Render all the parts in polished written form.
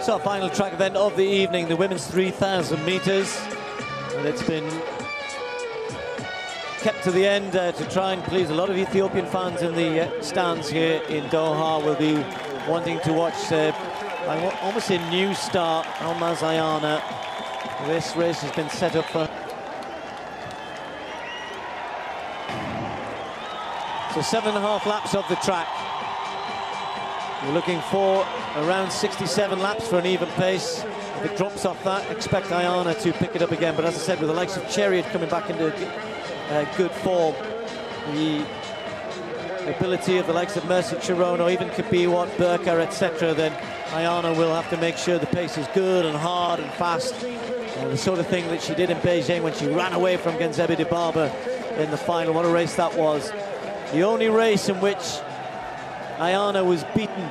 So, final track event of the evening, the women's 3,000 meters. And it's been kept to the end to try and please a lot of Ethiopian fans in the stands here in Doha. Will be wanting to watch almost a new star, Almaz Ayana. This race has been set up for. So 7.5 laps of the track. We're looking for around 67 laps for an even pace. If it drops off that, expect Ayana to pick it up again. But as I said, with the likes of Chariot coming back into good form, the ability of the likes of Mercy Chirono, even Kabiwat, Burka, etc., then Ayana will have to make sure the pace is good and hard and fast. The sort of thing that she did in Beijing when she ran away from Genzebi Dibaba in the final. What a race that was. The only race in which Ayana was beaten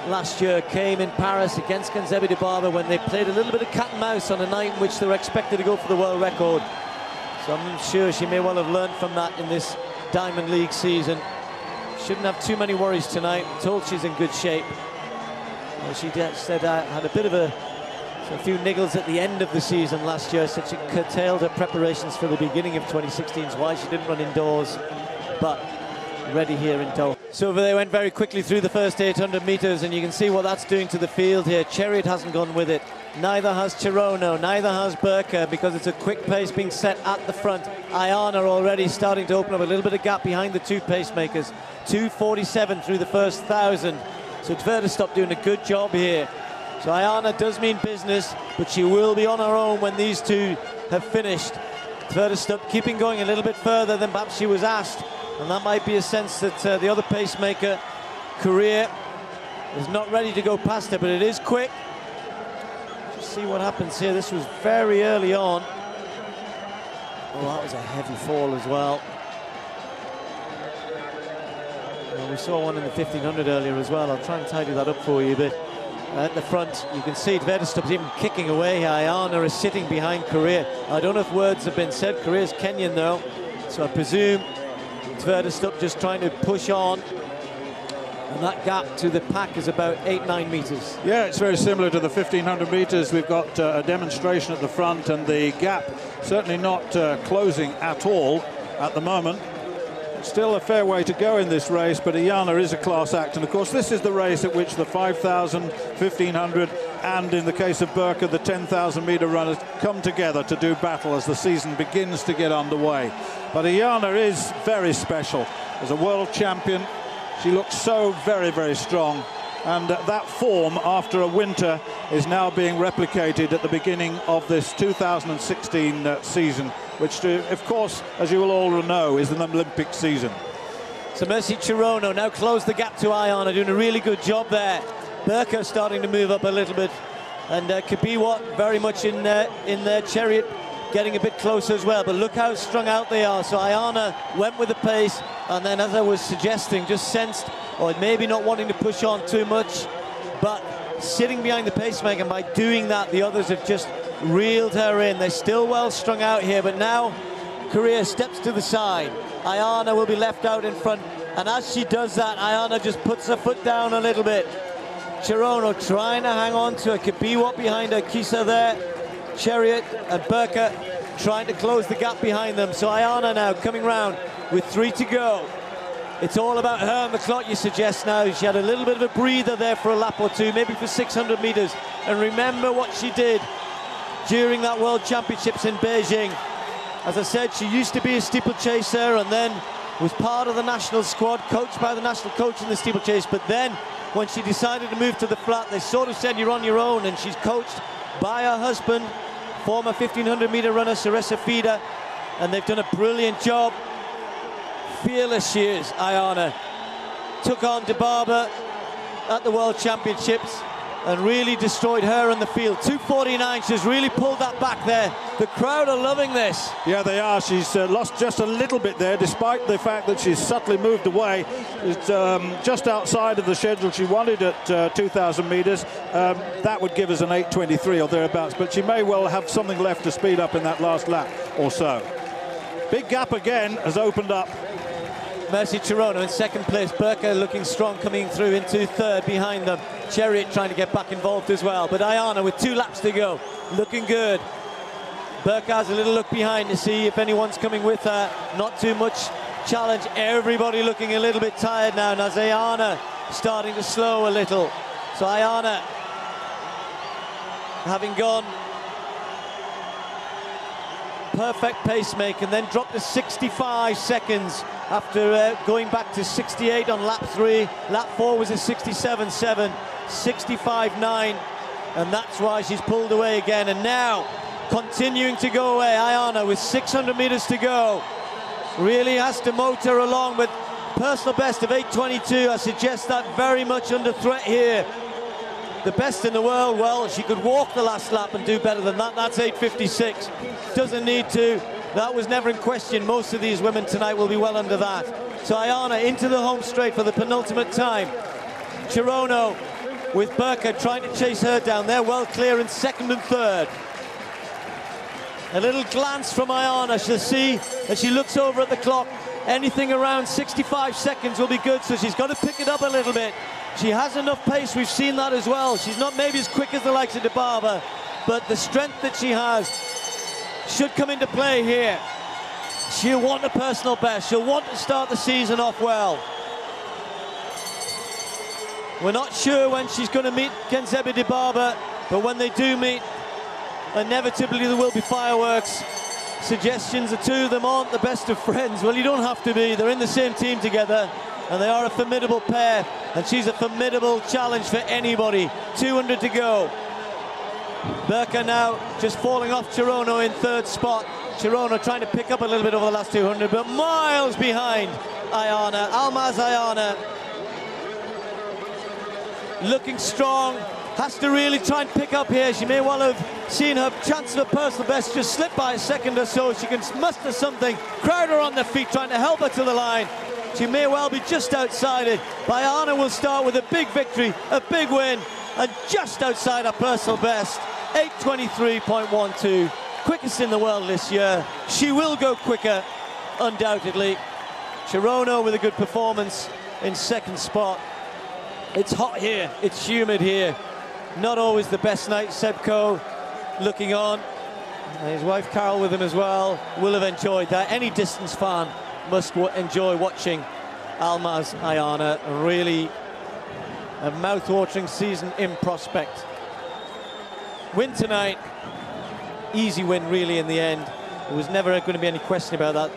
last year came in Paris against Genzebi Dibaba when they played a little bit of cat and mouse on a night in which they were expected to go for the world record. So I'm sure she may well have learned from that in this Diamond League season. Shouldn't have too many worries tonight. I'm told she's in good shape. She said had a bit of a few niggles at the end of the season last year, said she curtailed her preparations for the beginning of 2016's why she didn't run indoors, but ready here in Doha. So they went very quickly through the first 800 meters, and you can see what that's doing to the field here. Chariot hasn't gone with it. Neither has Chirono, neither has Burka, because it's a quick pace being set at the front. Ayana already starting to open up a little bit of gap behind the two pacemakers. 2:47 through the first 1,000. So Tvedestrup doing a good job here. So Ayana does mean business, but she will be on her own when these two have finished. Tvedestrup keeping going a little bit further than perhaps she was asked. And that might be a sense that the other pacemaker, Korea, is not ready to go past her, but it is quick. Just see what happens here. This was very early on. Oh, that was a heavy fall as well. Well, we saw one in the 1500 earlier as well. I'll try and tidy that up for you, but at the front, you can see Tvedestrup's even kicking away. Ayana is sitting behind Korea. I don't know if words have been said. Korea's Kenyan, though, so I presume Tvedestrup just trying to push on, and that gap to the pack is about 8-9 meters. Yeah, it's very similar to the 1500 meters. We've got a demonstration at the front, and the gap certainly not closing at all at the moment. Still a fair way to go in this race, but Ayana is a class act, and of course this is the race at which the 5,000, 1500, and in the case of Burka, the 10,000 meter runners come together to do battle as the season begins to get underway. But Ayana is very special. As a world champion, she looks so very, very strong, and that form after a winter is now being replicated at the beginning of this 2016 season, which, of course, as you will all know, is an Olympic season. So Mercy Chirono now closed the gap to Ayana, doing a really good job there. Burka starting to move up a little bit, and Kabiwat very much in their Chariot, getting a bit closer as well. But look how strung out they are. So Ayana went with the pace, and then, as I was suggesting, just sensed, or maybe not wanting to push on too much, but sitting behind the pacemaker, and by doing that, the others have just reeled her in. They're still well strung out here, but now Korea steps to the side. Ayana will be left out in front, and as she does that, Ayana just puts her foot down a little bit. Chirono trying to hang on to her. Kabiwat behind her, Kisa there, Chariot and Burka trying to close the gap behind them. So Ayana now coming round with 3 to go. It's all about her and the clock, you suggest now. She had a little bit of a breather there for a lap or two, maybe for 600 meters. And remember what she did during that World Championships in Beijing. As I said, she used to be a steeplechaser and then was part of the national squad, coached by the national coach in the steeplechase. But then, when she decided to move to the flat, they sort of said, you're on your own, and she's coached by her husband, former 1500 meter runner Saresa Fida, and they've done a brilliant job. Fearless she is, Ayana. Took on Dibaba at the World Championships and really destroyed her in the field. 2:49, she's really pulled that back there. The crowd are loving this. Yeah, they are. She's lost just a little bit there, despite the fact that she's subtly moved away. It's just outside of the schedule she wanted at 2,000 meters. That would give us an 8:23 or thereabouts, but she may well have something left to speed up in that last lap or so. Big gap again has opened up. Mercy Chirono in second place. Burka looking strong, coming through into third behind them. Chariot trying to get back involved as well. But Ayana with 2 laps to go, looking good. Burka has a little look behind to see if anyone's coming with her. Not too much challenge. Everybody looking a little bit tired now. Now Ayana starting to slow a little. So Ayana, having gone perfect pacemaker and then dropped to 65 seconds after going back to 68 on lap 3. Lap 4 was a 67.7, 65.9, and that's why she's pulled away again. And now continuing to go away, Ayana with 600 meters to go. Really has to motor along, with personal best of 8:22. I suggest that very much under threat here. The best in the world, well, she could walk the last lap and do better than that. That's 8:56. Doesn't need to. That was never in question. Most of these women tonight will be well under that. So Ayana into the home straight for the penultimate time. Chirono with Burka trying to chase her down. They're well clear in second and third. A little glance from Ayana. She'll see as she looks over at the clock. Anything around 65 seconds will be good, so she's got to pick it up a little bit. She has enough pace, we've seen that as well. She's not maybe as quick as the likes of Dibaba, but the strength that she has should come into play here. She'll want a personal best. She'll want to start the season off well. We're not sure when she's going to meet Kenzebi Dibaba, but when they do meet, inevitably there will be fireworks. Suggestions, the two of them aren't the best of friends. Well, you don't have to be. They're in the same team together, and they are a formidable pair, and she's a formidable challenge for anybody. 200 to go. Burka now just falling off Chirono in third spot. Chirono trying to pick up a little bit over the last 200, but miles behind Ayana. Almaz Ayana looking strong. Has to really try and pick up here. She may well have seen her chance of a personal best just slip by a second or so. She can muster something. Crowder on their feet trying to help her to the line. She may well be just outside it. Ayana will start with a big victory, a big win, and just outside her personal best. 8:23.12, quickest in the world this year. She will go quicker, undoubtedly. Chirono with a good performance in second spot. It's hot here, it's humid here. Not always the best night. Sebco looking on. His wife Carol with him as well. Will have enjoyed that. Any distance fan must enjoy watching Almaz Ayana. Really a mouth-watering season in prospect. Win tonight. Easy win, really, in the end. There was never going to be any question about that.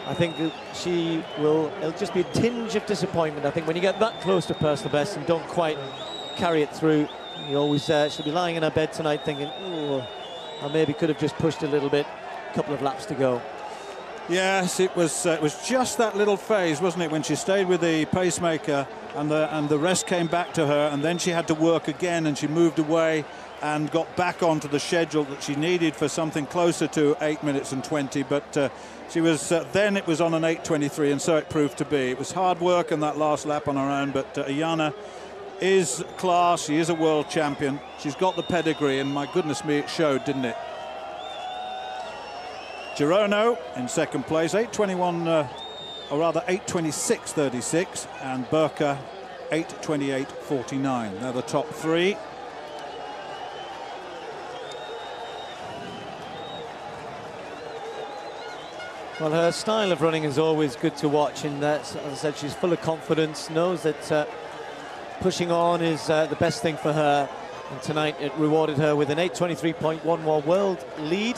I think she will, it'll just be a tinge of disappointment. I think when you get that close to personal best and don't quite carry it through, you always, she'll be lying in her bed tonight thinking, oh, I maybe could have just pushed a little bit. A couple of laps to go. Yes, it was just that little phase, wasn't it, when she stayed with the pacemaker and the rest came back to her, and then she had to work again, and she moved away and got back onto the schedule that she needed for something closer to 8 minutes and 20. But she was then it was on an 8:23, and so it proved to be. It was hard work in that last lap on her own, but Ayana is class. She is a world champion. She's got the pedigree, and my goodness me, it showed, didn't it? Chirono in second place, 8:21, or rather 8:26.36, and Burka 8:28.49. They're the top three. Well, her style of running is always good to watch, and as I said, she's full of confidence, knows that pushing on is the best thing for her, and tonight it rewarded her with an 8:23.11 world lead.